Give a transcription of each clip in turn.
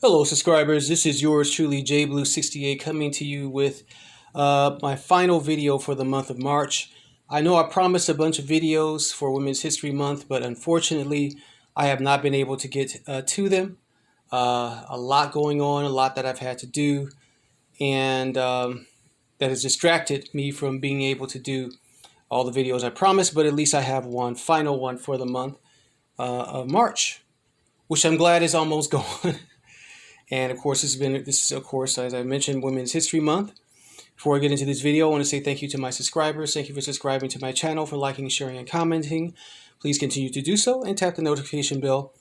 Hello, subscribers. This is yours truly, JBlue68, coming to you with my final video for the month of March. I know I promised a bunch of videos for Women's History Month, but unfortunately, I have not been able to get to them. A lot going on, a lot that I've had to do, and that has distracted me from being able to do all the videos I promised, but at least I have one final one for the month of March, which I'm glad is almost gone. And of course, this is of course, as I mentioned, Women's History Month. Before I get into this video, I want to say thank you to my subscribers. Thank you for subscribing to my channel, for liking, sharing, and commenting. Please continue to do so and tap the notification bell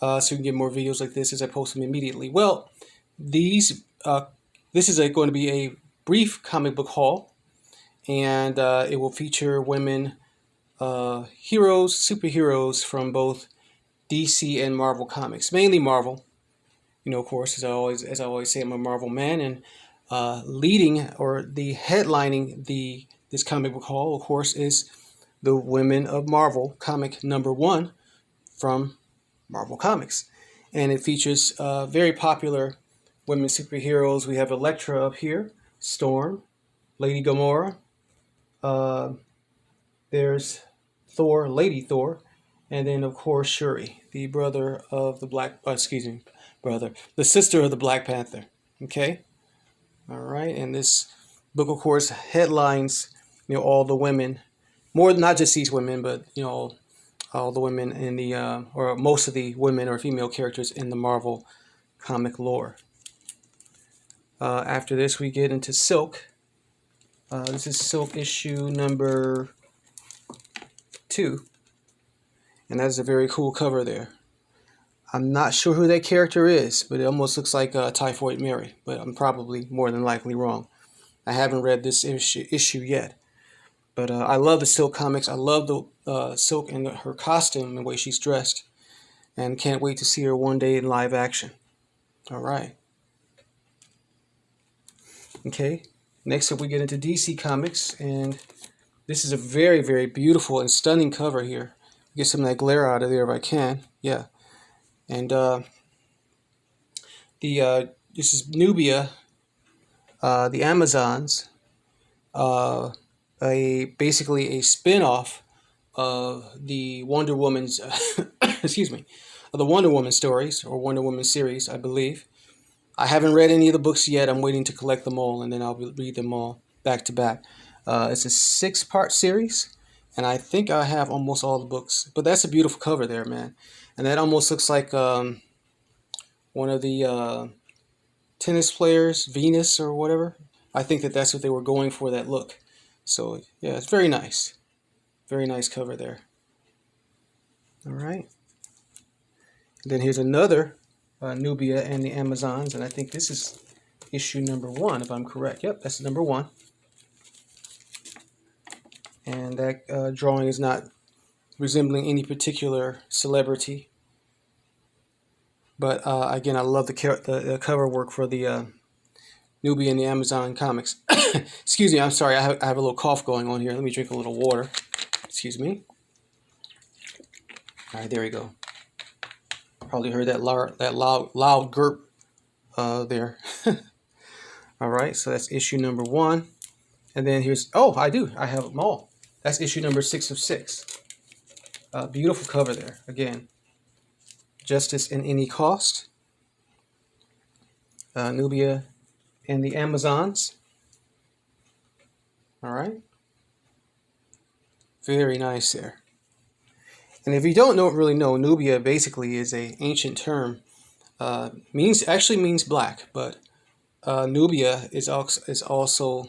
so you can get more videos like this as I post them immediately. Well, this is going to be a brief comic book haul, and it will feature women heroes, superheroes from both DC and Marvel comics, mainly Marvel. You know, of course, as I always say, I'm a Marvel man, and leading or the headlining this comic book haul, of course, is the Women of Marvel comic #1 from Marvel Comics, and it features very popular women superheroes. We have Elektra up here, Storm, Lady Gamora. There's Thor, Lady Thor, and then of course Shuri, the brother of the the sister of the Black Panther. Okay, all right, and this book, of course, headlines all the women, more not just these women, but all the women in the or most of the women or female characters in the Marvel comic lore. After this, we get into Silk. This is Silk issue number 2, and that's a very cool cover there. I'm not sure who that character is, but it almost looks like Typhoid Mary, but I'm probably more than likely wrong. I haven't read this issue yet, but I love the Silk comics. I love the Silk and her costume and the way she's dressed, and can't wait to see her one day in live action. All right. Okay, next up we get into DC Comics, and this is a very, very beautiful and stunning cover here. Get some of that glare out of there if I can. Yeah. And this is Nubia, the Amazons, basically a spin-off of the Wonder Woman's excuse me, of the Wonder Woman stories, or Wonder Woman series, I believe. I haven't read any of the books yet. I'm waiting to collect them all, and then I'll read them all back to back. It's a 6-part series, and I think I have almost all the books. But that's a beautiful cover there, man. And that almost looks like one of the tennis players, Venus or whatever. I think that's what they were going for, that look. So, yeah, it's very nice. Very nice cover there. All right. And then here's another Nubia and the Amazons, and I think this is issue number 1, if I'm correct. Yep, that's number 1. And that drawing is not resembling any particular celebrity, but again, I love the cover work for the Nubia and the Amazon comics. Excuse me, I'm sorry, I have a little cough going on here. Let me drink a little water. Excuse me. All right, there we go. Probably heard that loud gurp there. All right, so that's issue number 1. And then here's, I have them all. That's issue number 6 of 6. Beautiful cover there. Again, Justice at Any Cost. Nubia and the Amazons. All right. Very nice there. And if you don't really know, Nubia basically is an ancient term. Actually means black, but Nubia is also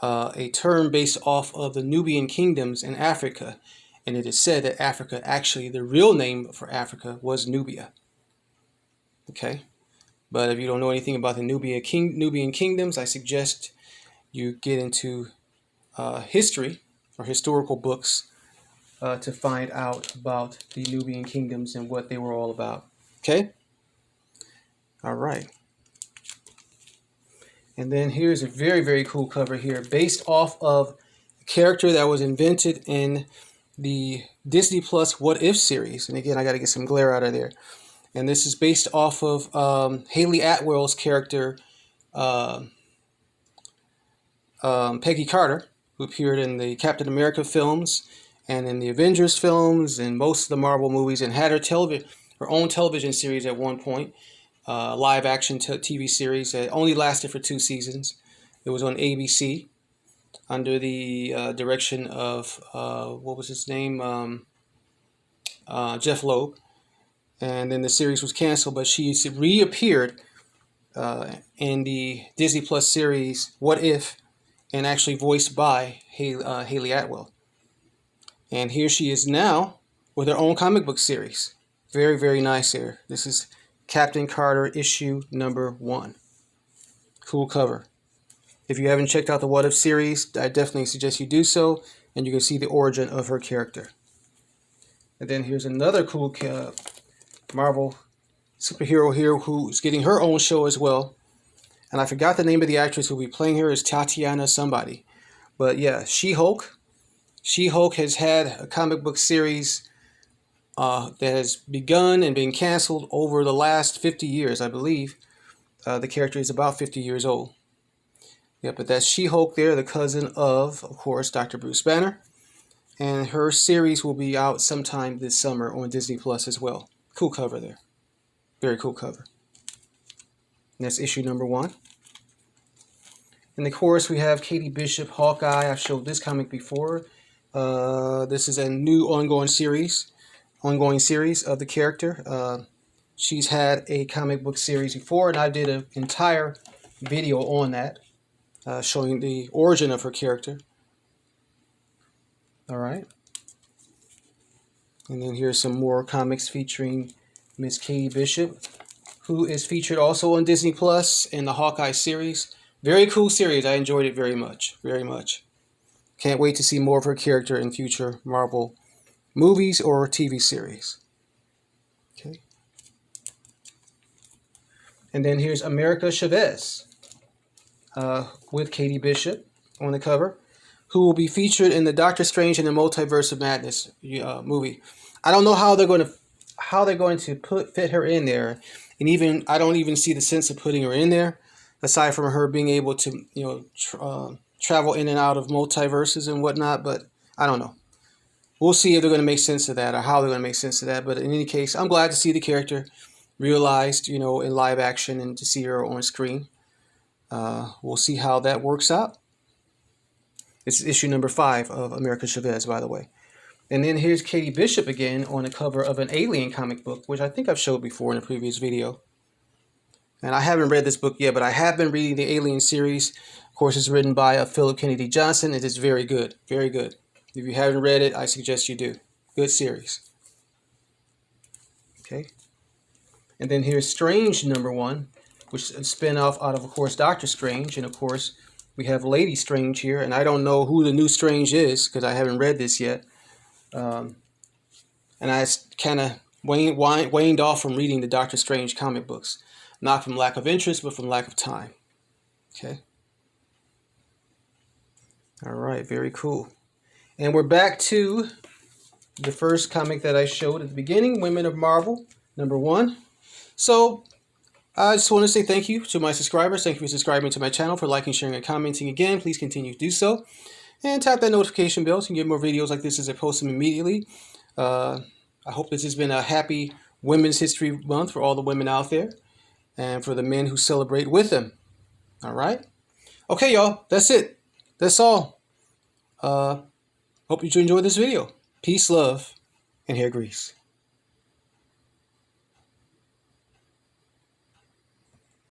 a term based off of the Nubian kingdoms in Africa. And it is said that Africa, actually, the real name for Africa was Nubia. Okay? But if you don't know anything about the Nubian kingdoms, I suggest you get into history or historical books to find out about the Nubian kingdoms and what they were all about. Okay? All right. And then here's a very, very cool cover here, based off of a character that was invented in the Disney Plus What If series. And again, I got to get some glare out of there. And this is based off of Haley Atwell's character, uh, Peggy Carter, who appeared in the Captain America films and in the Avengers films and most of the Marvel movies, and had her own television series at one point, live action TV series that only lasted for 2 seasons. It was on ABC under the direction of what was his name, Jeff Loeb. And then the series was canceled, but she reappeared in the Disney Plus series What If, and actually voiced by Haley Atwell. And here she is now with her own comic book series. Very, very nice here. This is Captain Carter issue number 1. Cool cover. If you haven't checked out the What If series, I definitely suggest you do so, and you can see the origin of her character. And then here's another cool Marvel superhero here who's getting her own show as well. And I forgot the name of the actress who will be playing her, is Tatiana somebody. But yeah, She-Hulk. She-Hulk has had a comic book series that has begun and been canceled over the last 50 years, I believe. The character is about 50 years old. Yeah, but that's She-Hulk there, the cousin of course, Dr. Bruce Banner. And her series will be out sometime this summer on Disney Plus as well. Cool cover there. Very cool cover. And that's issue number 1. And of course, we have Katie Bishop, Hawkeye. I've showed this comic before. This is a new ongoing series of the character. She's had a comic book series before, and I did an entire video on that, showing the origin of her character. All right. And then here's some more comics featuring Miss Katie Bishop, who is featured also on Disney Plus in the Hawkeye series. Very cool series. I enjoyed it very much. Very much. Can't wait to see more of her character in future Marvel movies or TV series. Okay. And then here's America Chavez with Katie Bishop on the cover, who will be featured in the Doctor Strange and the Multiverse of Madness movie. I don't know how they're going to fit her in there, and I don't even see the sense of putting her in there, aside from her being able to travel in and out of multiverses and whatnot. But I don't know. We'll see if they're going to make sense of that, or how they're going to make sense of that. But in any case, I'm glad to see the character realized, in live action, and to see her on screen. We'll see how that works out. It's issue number 5 of America Chavez, by the way. And then here's Katie Bishop again on the cover of an Alien comic book, which I think I've showed before in a previous video. And I haven't read this book yet, but I have been reading the Alien series. Of course, it's written by Philip Kennedy Johnson. It is very good. Very good. If you haven't read it, I suggest you do. Good series. Okay. And then here's Strange number 1, which is a spin-off out of course, Doctor Strange. And, of course, we have Lady Strange here. And I don't know who the new Strange is because I haven't read this yet. And I kind of waned off from reading the Doctor Strange comic books. Not from lack of interest, but from lack of time. Okay. All right, very cool. And we're back to the first comic that I showed at the beginning, Women of Marvel, number 1. So I just want to say thank you to my subscribers. Thank you for subscribing to my channel, for liking, sharing, and commenting again. Please continue to do so. And tap that notification bell so you can get more videos like this as I post them immediately. I hope this has been a happy Women's History Month for all the women out there, and for the men who celebrate with them. All right? Okay, y'all. That's it. That's all. Hope you enjoyed this video. Peace, love, and hair grease.